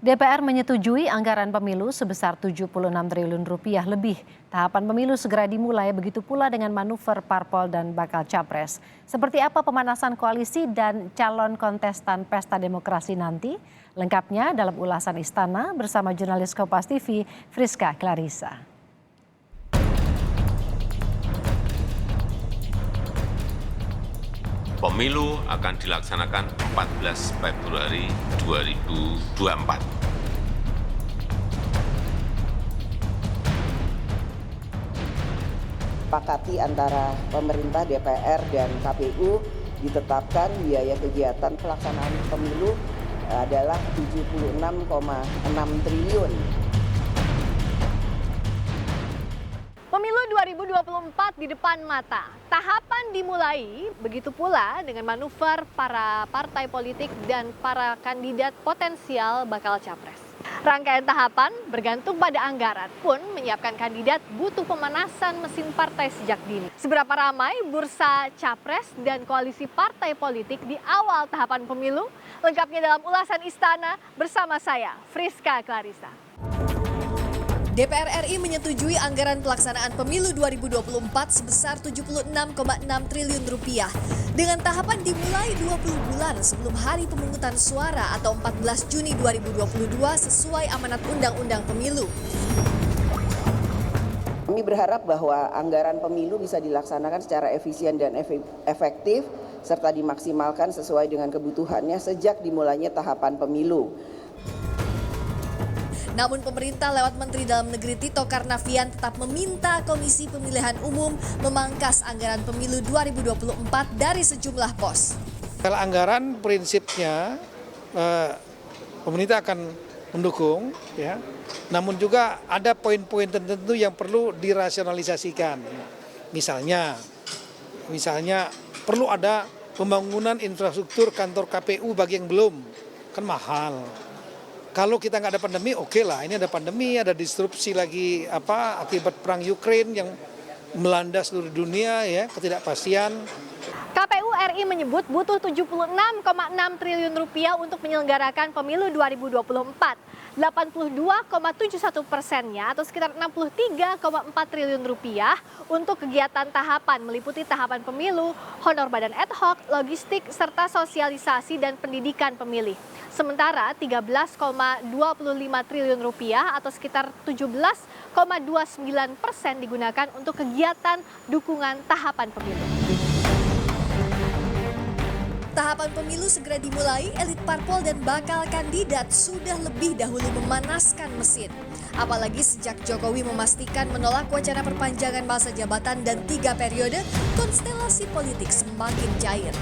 DPR menyetujui anggaran pemilu sebesar 76 triliun rupiah lebih. Tahapan pemilu segera dimulai, begitu pula dengan manuver parpol dan bakal capres. Seperti apa pemanasan koalisi dan calon kontestan pesta demokrasi nanti? Lengkapnya dalam ulasan Istana bersama jurnalis Kompas TV Friska Clarissa. Pemilu akan dilaksanakan 14 Februari 2024. Sepakati antara pemerintah, DPR, dan KPU ditetapkan biaya kegiatan pelaksanaan pemilu adalah 76,6 triliun. Pemilu 2024 di depan mata. Tahapan dimulai, begitu pula dengan manuver para partai politik dan para kandidat potensial bakal capres. Rangkaian tahapan bergantung pada anggaran, pun menyiapkan kandidat butuh pemanasan mesin partai sejak dini. Seberapa ramai bursa capres dan koalisi partai politik di awal tahapan pemilu? Lengkapnya dalam ulasan Istana bersama saya, Friska Clarissa. DPR RI menyetujui anggaran pelaksanaan pemilu 2024 sebesar 76,6 triliun rupiah. Dengan tahapan dimulai 20 bulan sebelum hari pemungutan suara atau 14 Juni 2022 sesuai amanat Undang-Undang Pemilu. Kami berharap bahwa anggaran pemilu bisa dilaksanakan secara efisien dan efektif serta dimaksimalkan sesuai dengan kebutuhannya sejak dimulainya tahapan pemilu. Namun pemerintah lewat Menteri Dalam Negeri Tito Karnavian tetap meminta Komisi Pemilihan Umum memangkas anggaran pemilu 2024 dari sejumlah pos. Kalau anggaran prinsipnya pemerintah akan mendukung, ya. Namun juga ada poin-poin tertentu yang perlu dirasionalisasikan. Misalnya perlu ada pembangunan infrastruktur kantor KPU bagi yang belum, kan mahal. Kalau kita nggak ada pandemi, oke lah. Ini ada pandemi, ada disrupsi lagi akibat perang Ukraina yang melanda seluruh dunia, ya, ketidakpastian. KPU RI menyebut butuh 76,6 triliun rupiah untuk menyelenggarakan pemilu 2024. 82,71%-nya atau sekitar 63,4 triliun rupiah untuk kegiatan tahapan meliputi tahapan pemilu, honor badan ad hoc, logistik, serta sosialisasi dan pendidikan pemilih. Sementara 13,25 triliun rupiah atau sekitar 17,29% digunakan untuk kegiatan dukungan tahapan pemilu. Tahapan pemilu segera dimulai, elit parpol dan bakal kandidat sudah lebih dahulu memanaskan mesin. Apalagi sejak Jokowi memastikan menolak wacana perpanjangan masa jabatan dan 3 periode, konstelasi politik semakin cair.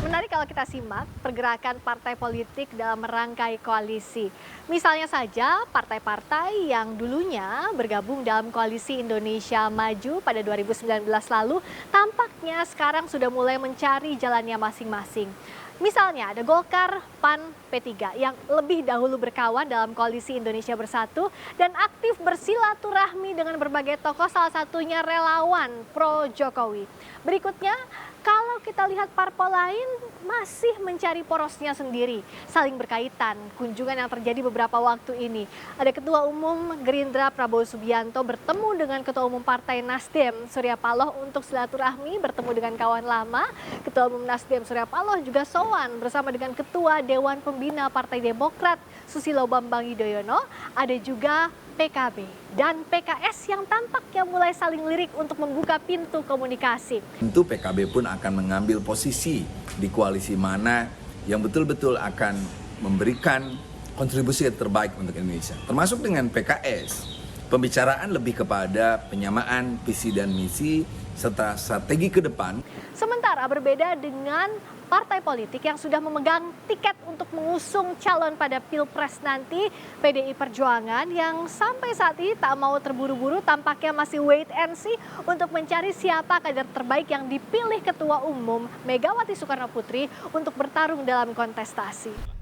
Menarik kalau kita simak pergerakan partai politik dalam merangkai koalisi. Misalnya saja partai-partai yang dulunya bergabung dalam koalisi Indonesia Maju pada 2019 lalu tampaknya sekarang sudah mulai mencari jalannya masing-masing. Misalnya ada Golkar, PAN, P3 yang lebih dahulu berkawan dalam koalisi Indonesia Bersatu dan aktif bersilaturahmi dengan berbagai tokoh, salah satunya relawan pro Jokowi. Berikutnya, kalau kita lihat parpol lain masih mencari porosnya sendiri, saling berkaitan. Kunjungan yang terjadi beberapa waktu ini. Ada Ketua Umum Gerindra Prabowo Subianto bertemu dengan Ketua Umum Partai Nasdem Surya Paloh untuk silaturahmi, bertemu dengan kawan lama. Ketua Umum Nasdem Surya Paloh juga sowan bersama dengan Ketua Dewan Pembina Partai Demokrat Susilo Bambang Yudhoyono. Ada juga PKB dan PKS yang tampaknya mulai saling lirik untuk membuka pintu komunikasi. Tentu PKB pun akan mengambil posisi di koalisi mana yang betul-betul akan memberikan kontribusi terbaik untuk Indonesia. Termasuk dengan PKS, pembicaraan lebih kepada penyamaan visi dan misi serta strategi ke depan. Sementara berbeda dengan partai politik yang sudah memegang tiket untuk mengusung calon pada Pilpres nanti, PDI Perjuangan yang sampai saat ini tak mau terburu-buru tampaknya masih wait and see untuk mencari siapa kader terbaik yang dipilih Ketua Umum Megawati Soekarno Putri untuk bertarung dalam kontestasi.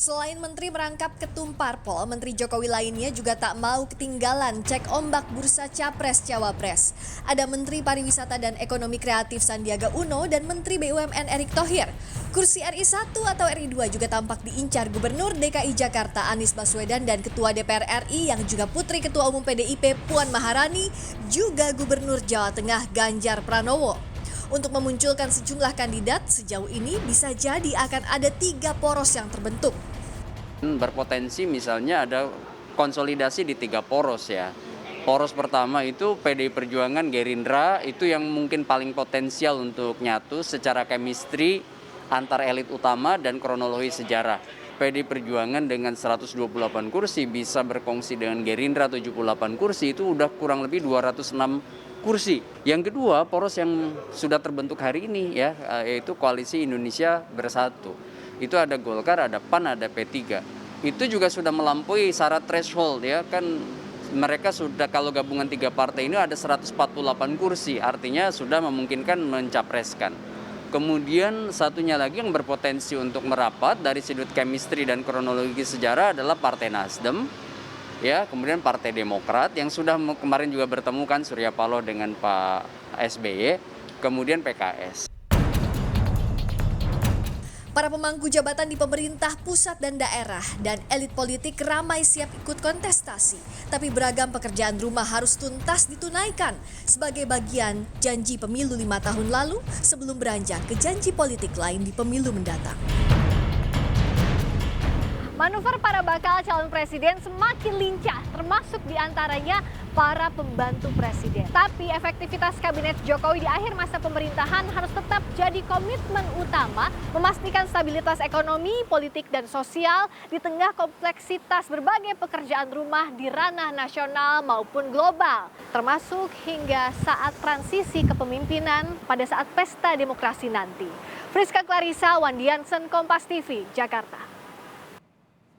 Selain menteri merangkap ketum parpol, Menteri Jokowi lainnya juga tak mau ketinggalan cek ombak bursa Capres-Cawapres. Ada Menteri Pariwisata dan Ekonomi Kreatif Sandiaga Uno dan Menteri BUMN Erick Thohir. Kursi RI 1 atau RI 2 juga tampak diincar Gubernur DKI Jakarta Anies Baswedan dan Ketua DPR RI yang juga Putri Ketua Umum PDIP Puan Maharani, juga Gubernur Jawa Tengah Ganjar Pranowo. Untuk memunculkan sejumlah kandidat, sejauh ini bisa jadi akan ada 3 poros yang terbentuk. Berpotensi misalnya ada konsolidasi di 3 poros ya. Poros pertama itu PDI Perjuangan, Gerindra, itu yang mungkin paling potensial untuk nyatu secara chemistry antar elit utama dan kronologi sejarah. PDI Perjuangan dengan 128 kursi bisa berkongsi dengan Gerindra 78 kursi, itu udah kurang lebih 206 kursi. Yang kedua, poros yang sudah terbentuk hari ini ya, yaitu Koalisi Indonesia Bersatu. Itu ada Golkar, ada PAN, ada P3. Itu juga sudah melampaui syarat threshold ya, kan mereka sudah, kalau gabungan 3 partai ini ada 148 kursi, artinya sudah memungkinkan mencapreskan. Kemudian satunya lagi yang berpotensi untuk merapat dari sudut chemistry dan kronologi sejarah adalah Partai Nasdem, ya, kemudian Partai Demokrat yang sudah kemarin juga bertemu kan Surya Paloh dengan Pak SBY, kemudian PKS. Para pemangku jabatan di pemerintah pusat dan daerah dan elit politik ramai siap ikut kontestasi. Tapi beragam pekerjaan rumah harus tuntas ditunaikan sebagai bagian janji pemilu 5 tahun lalu sebelum beranjak ke janji politik lain di pemilu mendatang. Manuver para bakal calon presiden semakin lincah, termasuk diantaranya para pembantu presiden. Tapi efektivitas kabinet Jokowi di akhir masa pemerintahan harus tetap jadi komitmen utama, memastikan stabilitas ekonomi, politik, dan sosial di tengah kompleksitas berbagai pekerjaan rumah di ranah nasional maupun global, termasuk hingga saat transisi kepemimpinan pada saat pesta demokrasi nanti. Friska Clarissa, Wandi Jansen, Kompas TV, Jakarta.